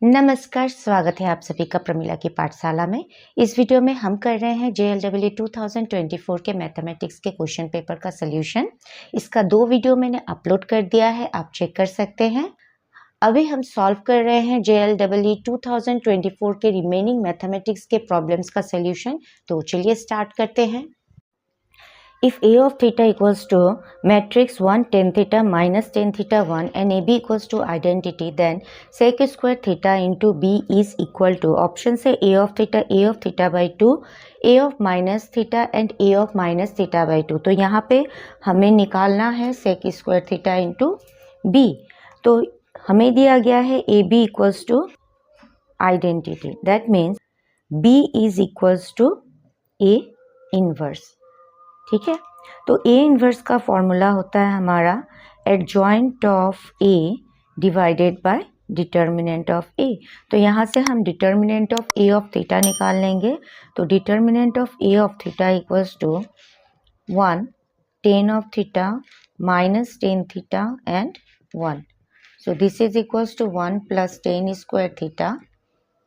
नमस्कार, स्वागत है आप सभी का प्रमिला की पाठशाला में। इस वीडियो में हम कर रहे हैं JLEE 2024 के मैथमेटिक्स के क्वेश्चन पेपर का सल्यूशन। इसका 2 वीडियो मैंने अपलोड कर दिया है, आप चेक कर सकते हैं। अभी हम सॉल्व कर रहे हैं JLEE 2024 के रिमेनिंग मैथमेटिक्स के प्रॉब्लम्स का सल्यूशन। तो चलिए स्टार्ट करते हैं। If A of theta equals to matrix 1 tan theta minus tan theta 1 and AB equals to identity, then sec square theta into B is equal to option से A of theta by 2, A of minus theta and A of minus theta by 2। तो यहाँ पे हमें निकालना है sec square theta into B। तो हमें दिया गया है AB equals to identity, that means B is equals to A inverse। ठीक है, तो A इन्वर्स का फॉर्मूला होता है हमारा adjoint of A divided by determinant of A। तो यहाँ से हम determinant of A of theta निकाल लेंगे। तो determinant of A of theta equals to 1 tan of theta minus tan theta and 1। So this is equals to 1 plus tan square theta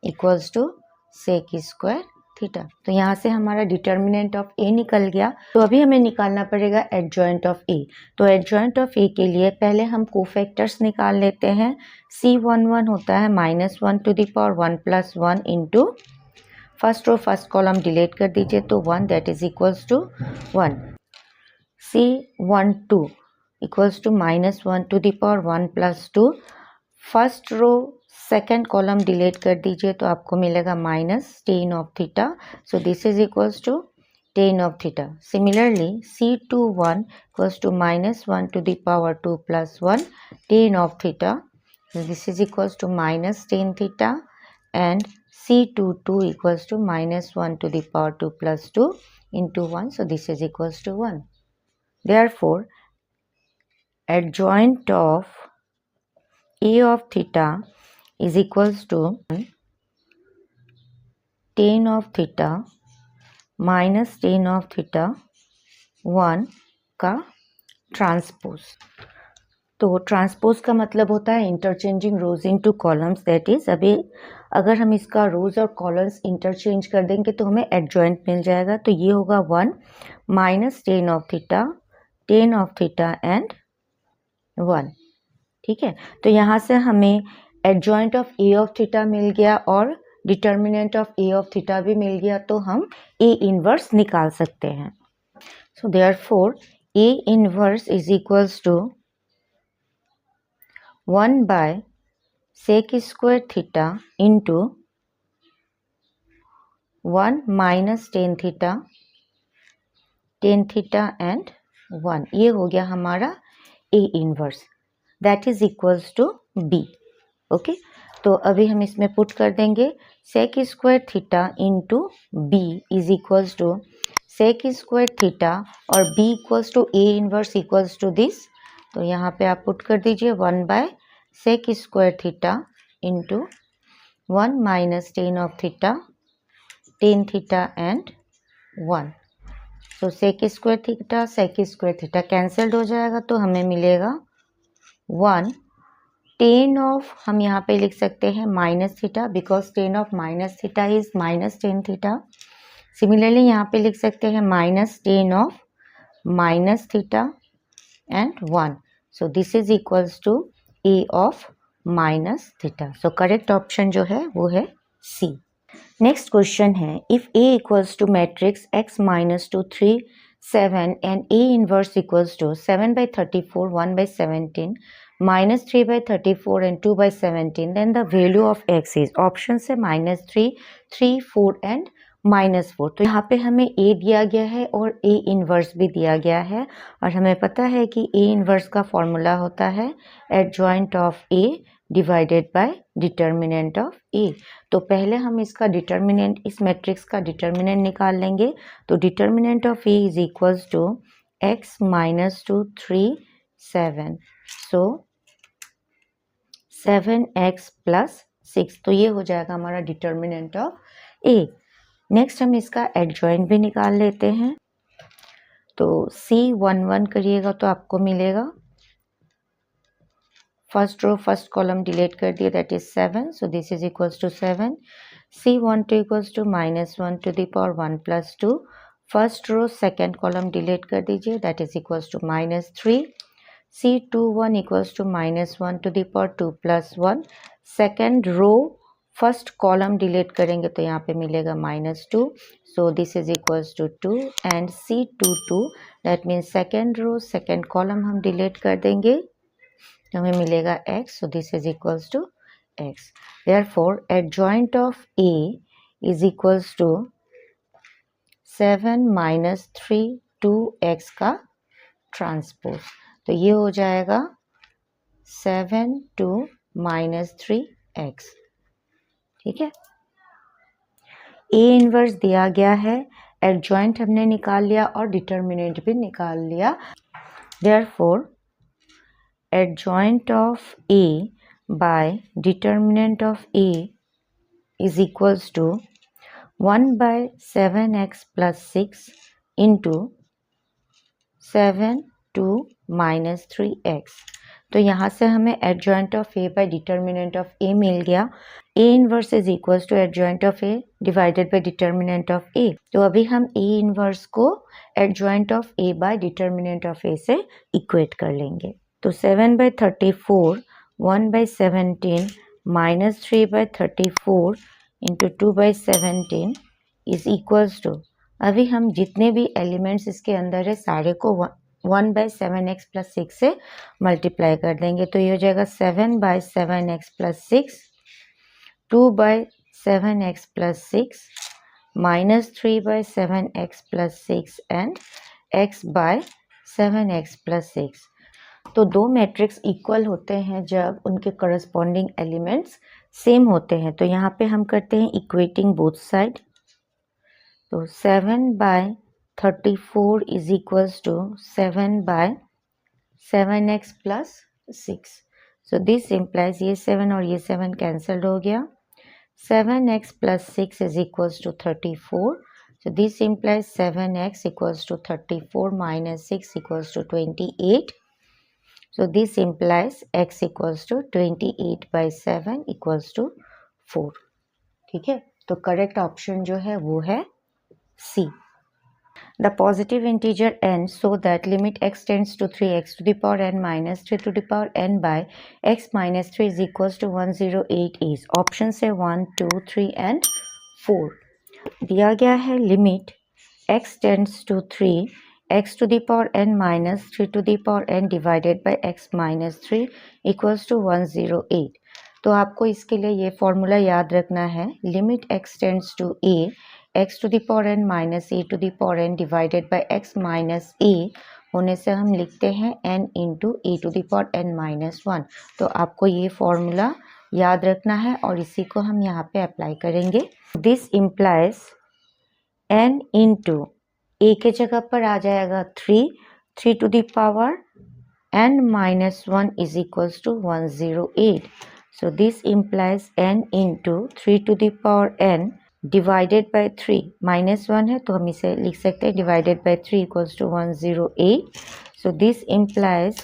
equals to sec square theta. तो यहाँ से हमारा determinant of A निकल गया। तो अभी हमें निकालना पड़ेगा एडजॉइंट ऑफ A। तो एडजॉइंट ऑफ A के लिए पहले हम कोफैक्टर्स निकाल लेते हैं। C11 होता है -1 to the power 1 plus 1 into first row first column delete कर दीजिए तो 1, that is equals to 1। C12 equals to -1 to the power 1 plus 2, first row second column delete कर दीजिए तो आपको मिलेगा minus tan of theta. So this is equals to tan of theta. Similarly C21 equals to -1 to the power 2 plus 1 tan of theta. This is equals to minus tan theta and C22 equals to -1 to the power 2 plus 2 into 1। So this is equals to 1। Therefore adjoint of A of theta is equals to tan of theta minus tan of theta 1 का transpose. तो transpose का मतलब होता है interchanging rose into columns, that is अभी अगर हम इसका रोज और कॉलम्स इंटरचेंज कर देंगे तो हमें एडजॉइंट मिल जाएगा। तो ये होगा 1 minus tan of theta and 1। ठीक है, तो यहाँ से हमें adjoint of A of theta मिल गया और determinant of A of theta भी मिल गया, तो हम A इन्वर्स निकाल सकते हैं। So therefore A inverse is equals to 1 by sec square theta into 1 minus tan theta and 1। ये हो गया हमारा A inverse, that is equals to B। Okay, तो अभी हम इसमें पुट कर देंगे sec square theta into B is equals to sec square theta और B equals to A inverse equals to this. तो यहाँ पे आप पुट कर दीजिए 1 by sec square theta into 1 minus tan of theta and 1। तो सेक स्क्वायर थीटा कैंसल्ड हो जाएगा तो हमें मिलेगा 1 tan ऑफ, हम यहाँ पे लिख सकते हैं minus theta because tan of minus theta is minus tan theta. Similarly यहाँ पे लिख सकते हैं minus tan of minus theta and 1। So this is equals to A of minus theta. So correct option जो है वो है C। नेक्स्ट क्वेश्चन है, if A equals to matrix x minus 2 3 7 and A inverse equals to 7 by 34 1 by 17 minus 3 by 34 and 2 by 17, then the value of x is option से -3 3 4 and -4। तो यहाँ पे हमें A दिया गया है और A इन्वर्स भी दिया गया है और हमें पता है कि A इन्वर्स का फॉर्मूला होता है adjoint of A divided by determinant of A। तो पहले हम इसका डिटर्मिनेंट, इस मैट्रिक्स का डिटर्मिनेंट निकाल लेंगे। तो determinant of A is equals to x minus 2 3 7, so 7x plus 6। तो ये हो जाएगा हमारा डिटर्मिनेंट ऑफ A। नेक्स्ट हम इसका एडजॉइंट भी निकाल लेते हैं। तो C11 करिएगा तो आपको मिलेगा first row first column delete कर दिए, that is 7, so this is equals to 7. C12 equals to -1 to the power 1 plus 2. First row second column delete कर दीजिए, that is equals to -3. C21 equals to -1 to the power 2 plus 1. Second row first column delete करेंगे तो यहाँ पे मिलेगा -2, so this is equals to 2. And C22 that means second row second column हम delete कर देंगे तो हमें मिलेगा x, so this is equals to x. Therefore, adjoint of A is equals to 7 minus 3 2x का ट्रांसपोज. तो ये हो जाएगा 7 2 minus 3x. ठीक है, A इनवर्स दिया गया है, एडजॉइंट हमने निकाल लिया और डिटर्मिनेंट भी निकाल लिया. Therefore, adjoint of A by determinant of A is equals to 1 by 7x plus 6 into 7 2 minus 3x. तो यहाँ से हमें adjoint of A by determinant of A मिल गया. A inverse is equals to adjoint of A divided by determinant of A. तो अभी हम A inverse को adjoint of A by determinant of A से equate कर लेंगे. तो 7 by 34 1 by 17 minus 3 by 34 into 2 by 17 is equals to, अभी हम जितने भी एलिमेंट्स इसके अंदर है सारे को 1 by 7x plus 6 से मल्टीप्लाई कर देंगे. तो ये हो जाएगा 7 by 7x plus 6, 2 by 7x plus 6 minus 3 by 7x plus 6 and x by 7x plus 6. तो दो मैट्रिक्स इक्वल होते हैं जब उनके करस्पॉन्डिंग एलिमेंट्स सेम होते हैं. तो यहाँ पे हम करते हैं इक्वेटिंग बोथ साइड. तो 7 by 34 is equals to 7 by 7x plus 6. So this implies ये 7 और ये 7 कैंसल्ड हो गया. 7x plus 6 is equals to 34. So this implies 7x equals to 34 minus 6 equals to 28. So this implies x equals to 28 by 7 equals to 4. ठीक है, तो correct option जो है वो है C. The positive integer n so that limit x tends to 3x to the power n minus 3 to the power n by x minus 3 is equals to 108 is. Option से 1 2 3 and 4. दिया गया है limit x tends to 3 x to the power n minus 3 to the power n divided by x minus 3 equals to 108. तो आपको इसके लिए ये formula याद रखना है. Limit x tends to a x to the power n minus a to the power n divided by x minus a होने से हम लिखते हैं n into a to the power n minus 1. तो आपको ये फॉर्मूला याद रखना है और इसी को हम यहाँ पे अप्लाई करेंगे. This implies n into a के जगह पर आ जाएगा 3 to the power n minus 1 is equals to 108. So this implies n into 3 to the power n divided by 3 minus 1 है तो हम इसे लिख सकते हैं divided by 3 equals to 108. So this implies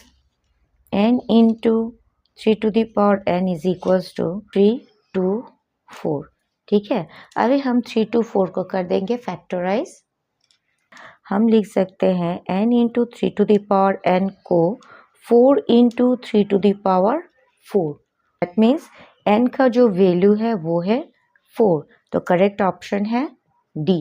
n into 3 to the power n is equals to 3 to 4. ठीक है, अभी हम 3 to 4 को कर देंगे फैक्टराइज. हम लिख सकते हैं n into 3 to the power n को 4 into 3 to the power 4. That means n का जो वैल्यू है वो है 4. तो करेक्ट ऑप्शन है D.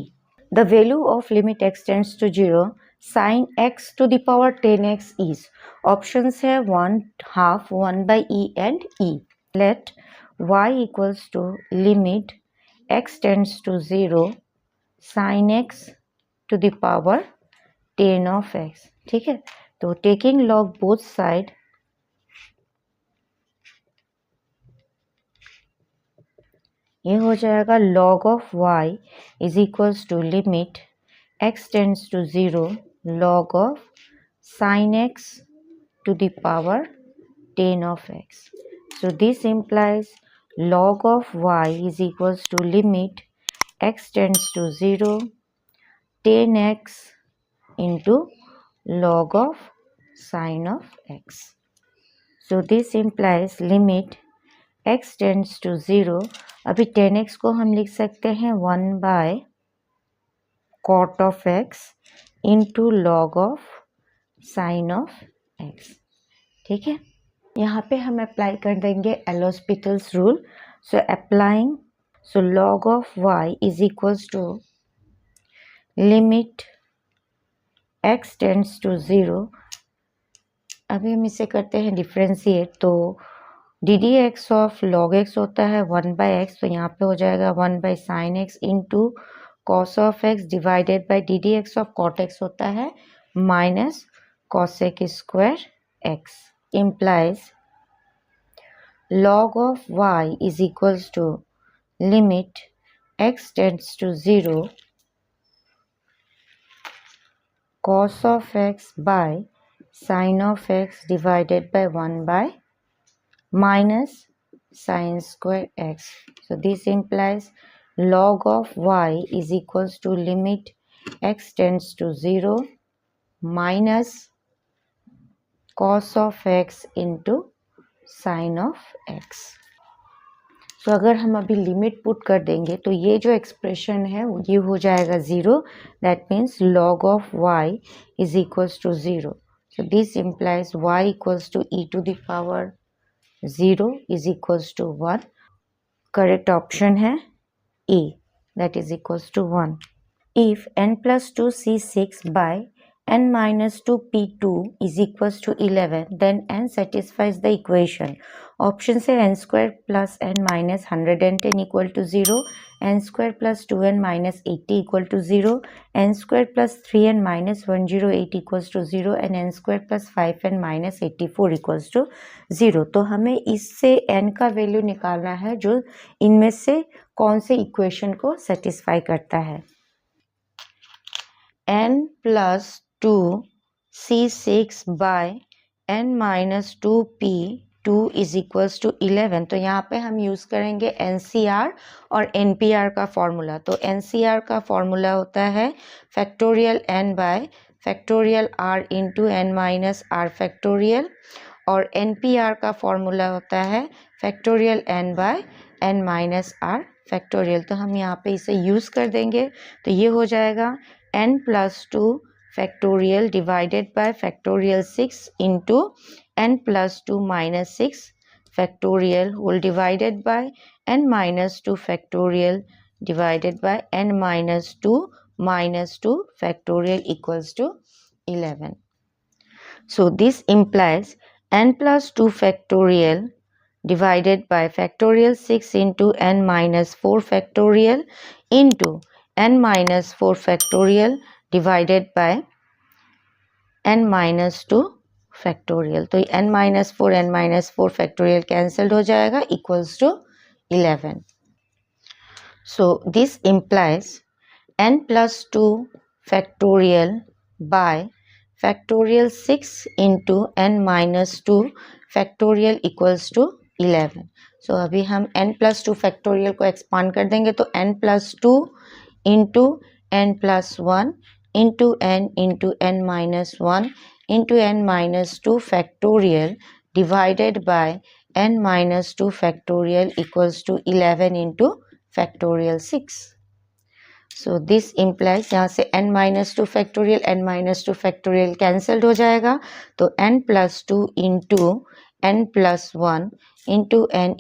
The value of limit x tends to 0 sine x to the power 10x is. Options है 1/2 1 by e and e. लेट y equals to limit x tends to 0 sine x to the power 10 of x. ठीक है, तो taking log both side, ये हो जाएगा log of y is equals to limit x tends to 0 log of sin x to the power 10 of x. So this implies log of y is equals to limit x tends to 0 10x into log of sin of x. So this implies limit x tends to 0। अभी 10x को हम लिख सकते हैं 1/cot of x into log of sine of x। ठीक है, यहाँ पे हम अप्लाई कर देंगे L'Hospital's rule. So applying, so log of y is equals to limit x tends to 0। अभी हम इसे करते हैं डिफ्रेंशिएट, तो d d x of log x होता है 1/x, तो यहाँ पे हो जाएगा 1/sin x into cos of x divided by d d x of cot x होता है minus cosec square x implies log of y is equals to limit x tends to 0 cos of x by sin of x divided by 1 by minus sin square x. So this implies log of y is equals to limit x tends to 0 minus cos of x into sin of x. तो अगर हम अभी limit put कर देंगे तो ये जो expression है ये हो जाएगा 0। That means log of y is equals to 0। So this implies y equals to e to the power 0 is equals to 1। Correct option है e, that is equals to 1। If n plus 2 c6 बाय n minus 2 p2 is equals to 11, then n satisfies the equation. Option से n square plus n minus 110 equal to 0, n square plus 2n minus 80 equal to 0, n square plus 3n minus 108 equals to 0 and n square plus 5n minus 84 equals to 0। तो हमें इससे n का value निकालना है जो इनमें से कौन से इक्वेशन को सेटिस्फाई करता है। n plus 2 c6 by n minus 2 p2 is equals to 11। तो यहाँ पे हम यूज़ करेंगे NCR और NPR का फॉर्मूला। तो NCR का फॉर्मूला होता है factorial n by factorial r into n minus r factorial, और NPR का फॉर्मूला होता है factorial n by n minus r factorial. तो हम यहाँ पे इसे यूज़ कर देंगे, तो ये हो जाएगा n plus 2 factorial divided by factorial 6 into n plus 2 minus 6 factorial whole divided by n minus 2 factorial divided by n minus 2 factorial equals to 11। So this implies n plus 2 factorial divided by factorial 6 into n minus 4 factorial into n minus 4 factorial divided by n minus 2 factorial। तो n minus 4 factorial cancelled हो जाएगा equals to 11। So this implies n plus 2 factorial by factorial 6 into n minus 2 factorial equals to 11। So अभी हम n plus 2 factorial को expand कर देंगे, तो n plus 2 into n plus 1 into n minus 1 into n minus 2 factorial divided by n minus 2 factorial equals to 11 into factorial 6। So this implies यहाँ से n minus 2 factorial cancelled हो जाएगा, तो n plus 2 into n plus 1 into n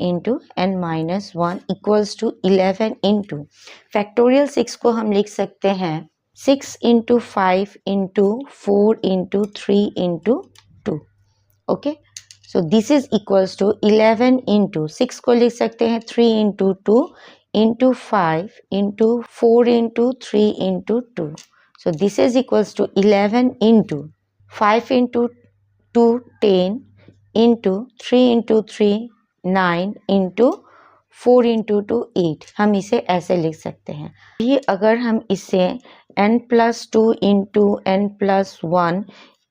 minus 1 equals to 11 into factorial 6 को हम लिख सकते हैं 6 into 5 into 4 into 3 into 2। Okay, so this is equals to 11 into 6 को लिख सकते हैं 3 into 2 into 5 into 4 into 3 into 2। So this is equals to 11 into 5 into 2 10 into 3 into 3 9 into 4 into 2 8। हम इसे ऐसे लिख सकते हैं। ये अगर हम इसे n plus 2 into n plus 1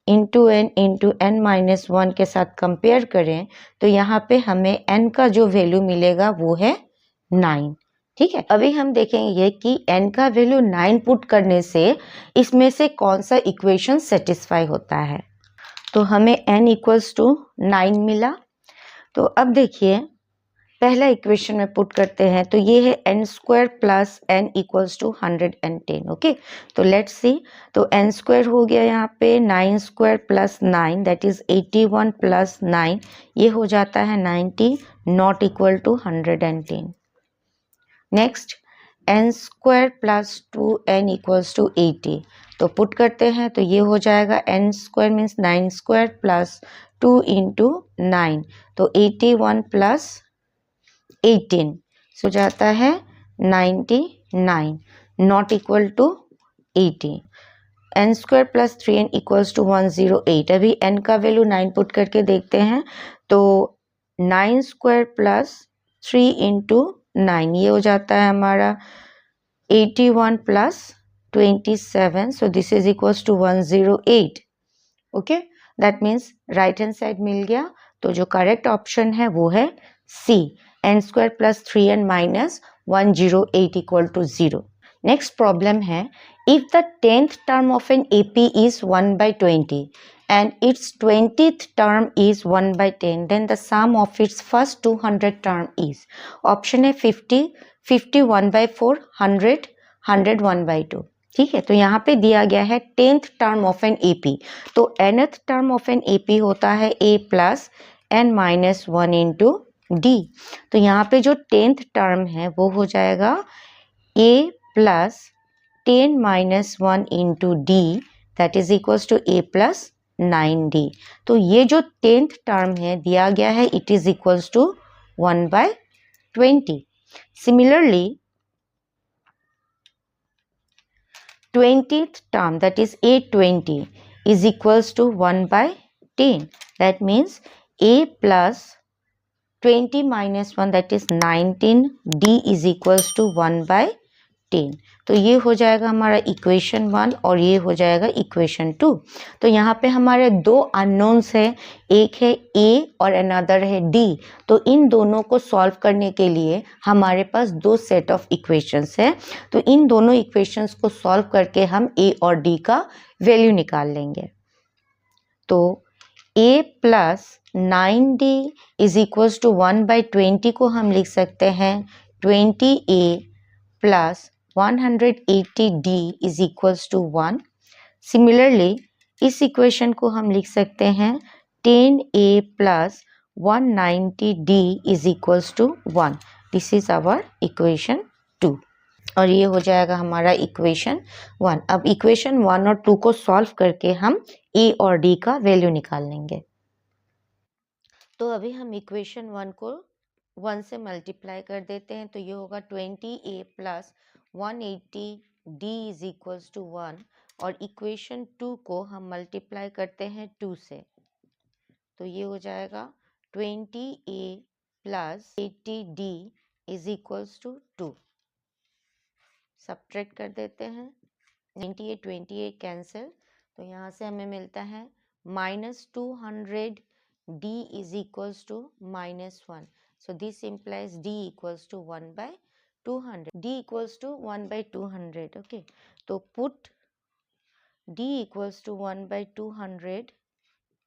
into n minus 1 के साथ कंपेयर करें तो यहाँ पे हमें n का जो वैल्यू मिलेगा वो है 9। ठीक है, अभी हम देखेंगे कि n का वैल्यू 9 पुट करने से इसमें से कौन सा इक्वेशन सेटिस्फाई होता है। तो हमें n इक्वल्स टू 9 मिला। तो अब देखिए पहला इक्वेशन में पुट करते हैं, तो ये है n square plus n equals to 110। Okay, तो लेट्स सी। तो n स्क्वायर हो गया यहाँ पे 9 square plus 9 that is 81 plus 9, ये हो जाता है 90, not equal to 110। Next n square plus 2n equals to 80, तो पुट करते हैं, तो ये हो जाएगा n square means 9 square plus 2 into 9, तो 81 प्लस 18 सो जाता है 99, not equal to 80। n square plus 3n equals to 108। अभी n का वैल्यू 9 पुट करके देखते हैं, तो 9 स्क्वायर प्लस 3 इंटू 9, ये हो जाता है हमारा 81 plus 27, so this is equals to 108। Okay, that means right hand side मिल गया। तो जो करेक्ट ऑप्शन है वो है C, n square plus 3n minus 108 equal to 0। Next problem है, if the 10th term of an AP is 1/20 and its 20th term is 1/10, then the sum of its first 200 term is, option है 50, 50 1/4, 100, 100 1/2। ठीक है, तो यहाँ पे दिया गया है 10th term of an AP, तो nth term of an AP होता है a plus n minus 1 into d. तो यहाँ पे जो 10th टर्म है वो हो जाएगा a plus 10 minus 1 into d, that is equals to a plus 9d। तो ये जो 10th टर्म है दिया गया है, it is equals to 1/20। Similarly 20th term, that is a20, is equals to 1/10. That means a plus 20 minus 1, that is 19, d is equals to 1/10। तो ये हो जाएगा हमारा इक्वेशन 1 और ये हो जाएगा इक्वेशन 2। तो यहाँ पे हमारे दो अननोन्स है, एक है a और अनदर है d। तो इन दोनों को सॉल्व करने के लिए हमारे पास दो सेट ऑफ इक्वेशंस है। तो इन दोनों इक्वेशंस को सॉल्व करके हम a और d का वैल्यू निकाल लेंगे। तो a plus 9d is equals to 1/20 को हम लिख सकते हैं 20a plus 180d is equals to 1। Similarly इस इक्वेशन को हम लिख सकते हैं 10a plus 190d is equals to 1। This is our equation 2 और ये हो जाएगा हमारा इक्वेशन 1। अब इक्वेशन 1 और 2 को सॉल्व करके हम a और d का वैल्यू निकाल लेंगे। तो अभी हम इक्वेशन 1 को 1 से मल्टीप्लाई कर देते हैं, तो ये होगा 20a plus 180d is equals to 1 और इक्वेशन 2 को हम मल्टीप्लाई करते हैं 2 से, तो ये हो जाएगा 20a plus 80d is equals to 2। Subtract कर देते हैं, 98 28 कैंसिल, तो यहाँ से हमें मिलता है -200d is equals to -1. So this implies d equals to 1/200. d equals to 1/200. Okay. तो put d equals to 1/200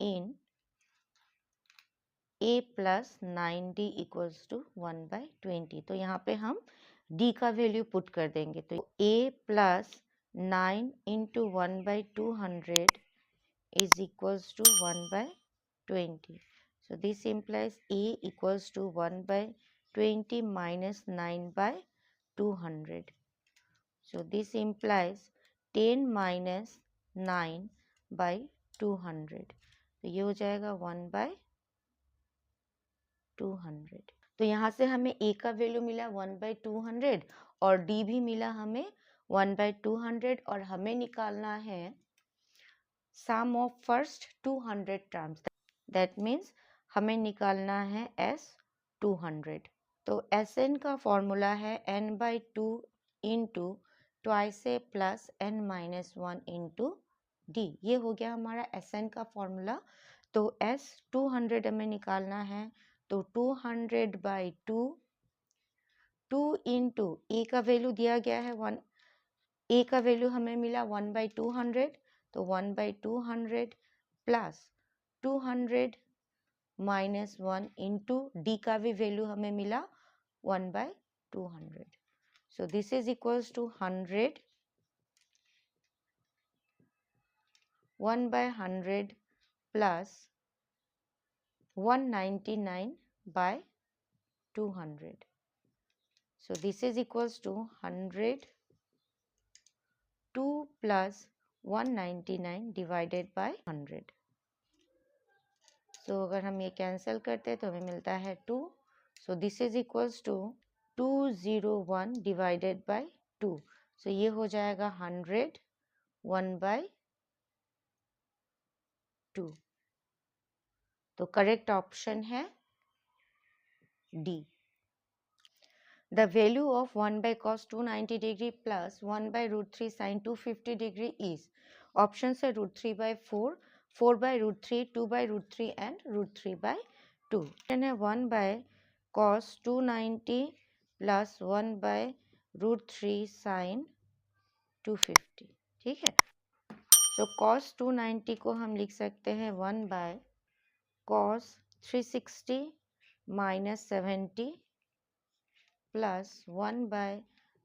in a plus 9d equals to 1/20. तो यहाँ पे हम d का वैल्यू पुट कर देंगे, तो a plus 9 into 1/200 is equals to 1/20. So this implies a equals to 1/20 minus 9/200. So this implies 10 minus 9/200. तो ये हो जाएगा 1/200। तो यहाँ से हमें a का वैल्यू मिला 1/200 और d भी मिला हमें 1/200 और हमें निकालना है sum of first 200 terms, that means हमें निकालना है S200। तो Sn का फॉर्मूला है n/2 into twice a plus n minus 1 into d. ये हो गया हमारा Sn का फॉर्मूला। तो S200 हमें निकालना है, तो 200/2, 2 इंटू ए का वैल्यू दिया गया है 1, ए का वैल्यू हमें मिला 1/200, तो 1/200 प्लस 200 माइनस 1 इंटू डी का भी वैल्यू हमें मिला 1/200. So this is equals to 100 1/100 plus 199/200. So this is equals to 100 2 plus 199 divided by 100. So अगर हम ये कैंसिल करते हैं तो हमें मिलता है 2. So this is equals to 201 divided by 2. So ये हो जाएगा 100 1/2. तो करेक्ट ऑप्शन है D. The value of 1 by cos 290 degree plus 1 by root 3 sin 250 degree is. Options है root 3 by 4, 4 by root 3, 2 by root 3 and root 3 by 2. Option है 1 by cos 290 plus 1 by root 3 sin 250. ठीक है. So cos 290 को हम लिख सकते हैं 1 by cos 360 minus 70 plus 1 by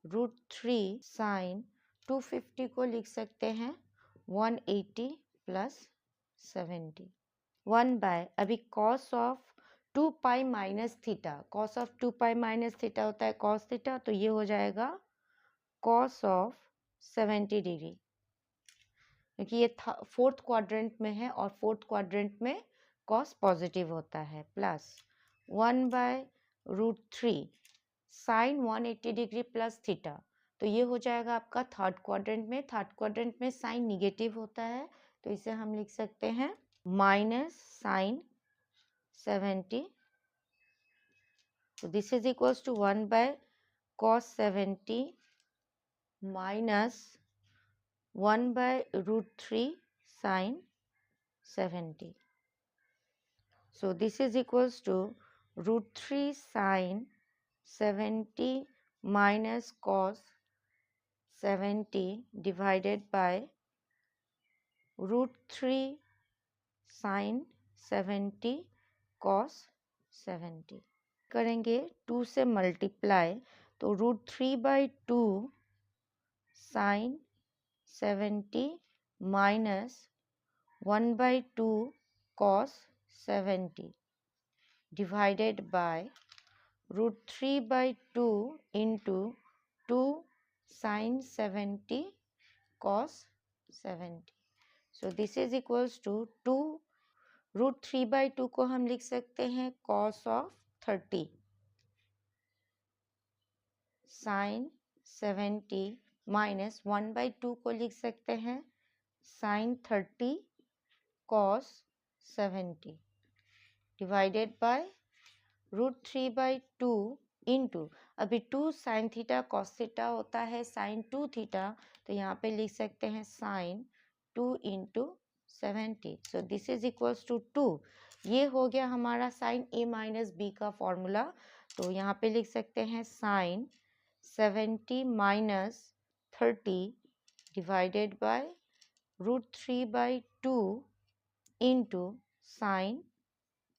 root 3 sine 250 को लिख सकते हैं 180 प्लस 70. 1 बाय अभी cos of 2 pi minus theta, cos of 2 pi minus theta होता है कॉस थीटा, तो ये हो जाएगा कॉस ऑफ 70 डिग्री, क्योंकि ये फोर्थ क्वाड्रेंट में है और फोर्थ क्वाड्रेंट में कॉस पॉजिटिव होता है, plus 1 by root 3 sine 180 degree plus theta, तो ये हो जाएगा आपका थर्ड क्वाड्रेंट में. थर्ड क्वाड्रेंट में साइन निगेटिव होता है, तो इसे हम लिख सकते हैं माइनस साइन 70. तो this is equals to 1 by cos 70 minus 1 by root 3 sine 70. So this is equals to root 3 sine 70 minus cos 70 divided by root 3 sine 70 cos 70. करेंगे 2 से मल्टीप्लाई, तो root 3 by 2 sine 70 minus 1 by 2 cos 70 divided by root 3 by 2 into 2 sin 70 cos 70. So this is equals to 2 root 3 by 2 को हम लिख सकते हैं cos of 30 sin 70 minus 1 by 2 को लिख सकते हैं sin 30 cos 70 divided by root 3 by 2 into, अभी 2 साइन थीटा कॉस थीटा होता है साइन 2 थीटा, तो यहाँ पे लिख सकते हैं sine 2 into 70. So this is equals to 2. ये हो गया हमारा साइन ए माइनस बी का फॉर्मूला, तो यहाँ पे लिख सकते हैं sine 70 minus 30 divided by root 3 by 2 into sine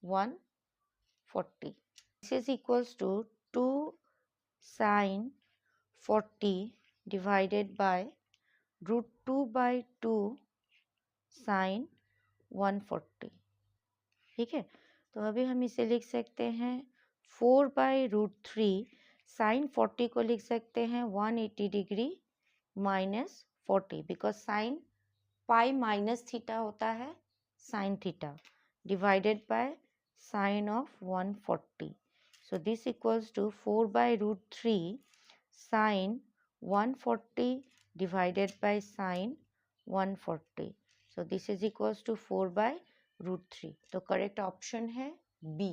140. This is equals to 2 sin 40 divided by root 2 by 2 sin 140. ठीक है, तो अभी हम इसे लिख सकते हैं 4 बाई रूट 3 साइन 40 को लिख सकते हैं 180 degree minus 40, because sine pi minus theta होता है sine theta, divided by sine of 140. So this equals to 4 by root 3 sin 140 divided by sin 140. So this is equals to 4 by root 3. तो correct option है B.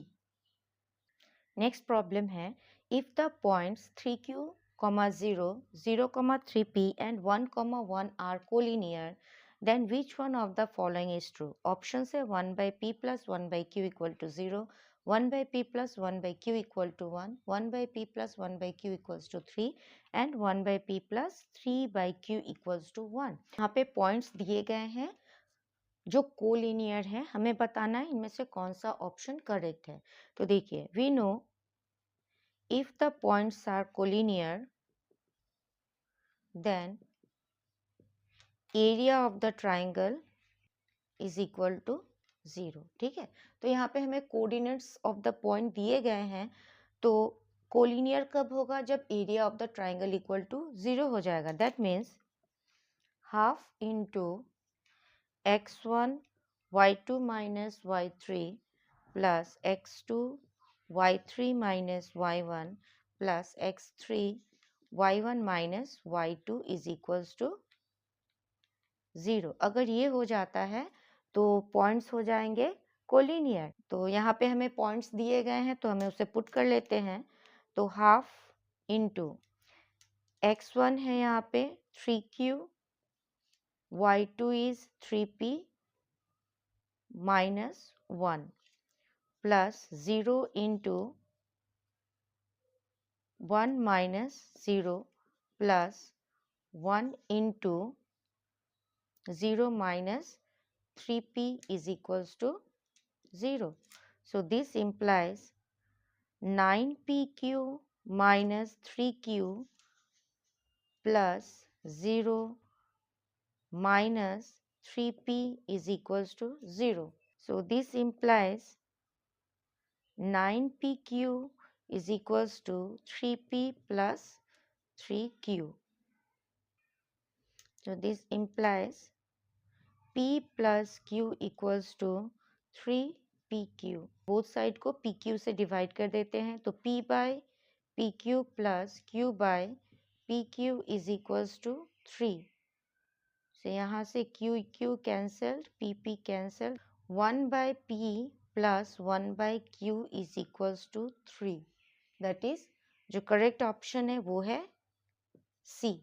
Next problem है, if the points 3Q, 0, 0, 3P and 1, 1 are collinear, then which one of the following is true? Options है 1 by P plus 1 by Q equal to 0, 1 by P plus 1 by Q equal to 1, 1 by P plus 1 by Q equals to 3 and 1 by P plus 3 by Q equals to 1. यहाँ पे points दिए गए हैं जो collinear है हमें बताना है इनमें से कौन सा ऑप्शन करेक्ट है। तो देखिए, we know if the points are collinear then area of the triangle is equal to 0। ठीक है, तो यहाँ पे हमें कोऑर्डिनेट्स ऑफ द पॉइंट दिए गए हैं, तो कोलिनियर कब होगा? जब area of the triangle equal to 0 हो जाएगा। That means half into x1 y2 minus y3 plus x2 y3 minus y1 plus x3 y1 minus y2 is equals to 0। अगर ये हो जाता है तो पॉइंट्स हो जाएंगे कोलिनियर। तो यहाँ पे हमें पॉइंट्स दिए गए हैं तो हमें उसे पुट कर लेते हैं। तो हाफ इंटू x1 है यहाँ पे 3q, y2 is 3p minus 1 plus 0 into 1 minus 0 plus 1 into 0 minus 3p is equals to 0. So this implies 9pq minus 3q plus 0 minus 3p is equals to 0. So this implies 9pq is equals to 3p plus 3q. So this implies p plus q equals to 3pq। Both side को pq से divide कर देते हैं, तो p by pq plus q by pq is equals to 3। से यहाँ से q cancelled, p cancelled, 1 by p plus 1 by q is equals to 3। That is जो करेक्ट ऑप्शन है वो है सी।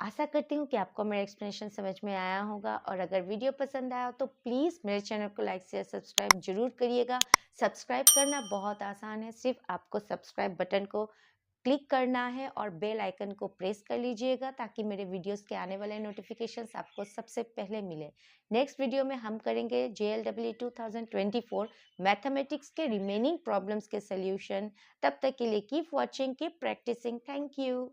आशा करती हूँ कि आपको मेरा एक्सप्लेनेशन समझ में आया होगा, और अगर वीडियो पसंद आया तो प्लीज़ मेरे चैनल को लाइक शेयर सब्सक्राइब जरूर करिएगा। सब्सक्राइब करना बहुत आसान है, सिर्फ आपको सब्सक्राइब बटन को क्लिक करना है और बेल आइकन को प्रेस कर लीजिएगा ताकि मेरे वीडियोस के आने वाले नोटिफिकेशंस आपको सबसे पहले मिले। नेक्स्ट वीडियो में हम करेंगे JLEE 2024 मैथमेटिक्स के रिमेनिंग प्रॉब्लम्स के सॉल्यूशन। तब तक के लिए keep watching, keep practicing. Thank you.